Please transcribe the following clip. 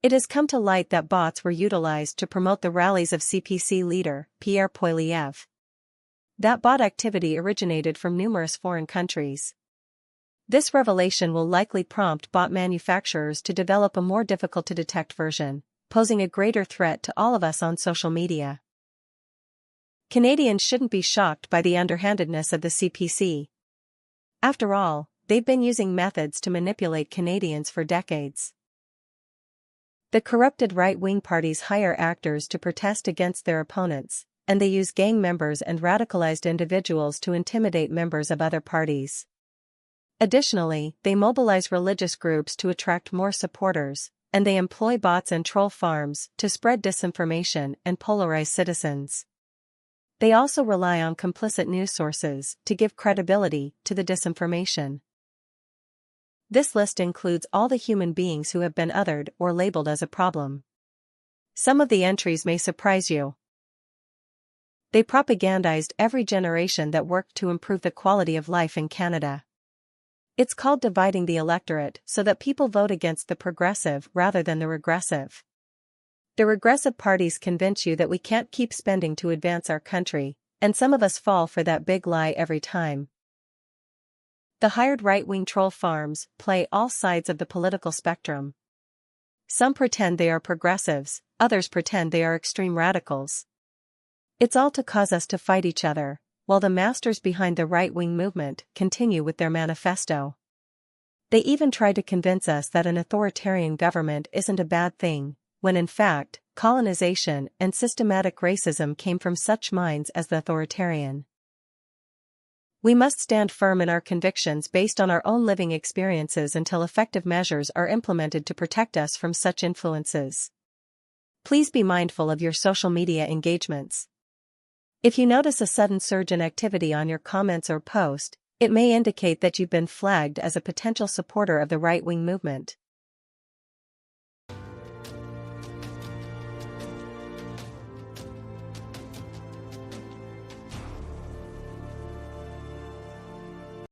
It has come to light that bots were utilized to promote the rallies of CPC leader, Pierre Poilievre. That bot activity originated from numerous foreign countries. This revelation will likely prompt bot manufacturers to develop a more difficult-to-detect version, posing a greater threat to all of us on social media. Canadians shouldn't be shocked by the underhandedness of the CPC. After all, they've been using methods to manipulate Canadians for decades. The corrupted right-wing parties hire actors to protest against their opponents, and they use gang members and radicalized individuals to intimidate members of other parties. Additionally, they mobilize religious groups to attract more supporters, and they employ bots and troll farms to spread disinformation and polarize citizens. They also rely on complicit news sources to give credibility to the disinformation. This list includes all the human beings who have been othered or labeled as a problem. Some of the entries may surprise you. They propagandized every generation that worked to improve the quality of life in Canada. It's called dividing the electorate so that people vote against the progressive rather than the regressive. The regressive parties convince you that we can't keep spending to advance our country, and some of us fall for that big lie every time. The hired right-wing troll farms play all sides of the political spectrum. Some pretend they are progressives, others pretend they are extreme radicals. It's all to cause us to fight each other, while the masters behind the right-wing movement continue with their manifesto. They even try to convince us that an authoritarian government isn't a bad thing, when in fact, colonization and systematic racism came from such minds as the authoritarian. We must stand firm in our convictions based on our own living experiences until effective measures are implemented to protect us from such influences. Please be mindful of your social media engagements. If you notice a sudden surge in activity on your comments or post, it may indicate that you've been flagged as a potential supporter of the right-wing movement.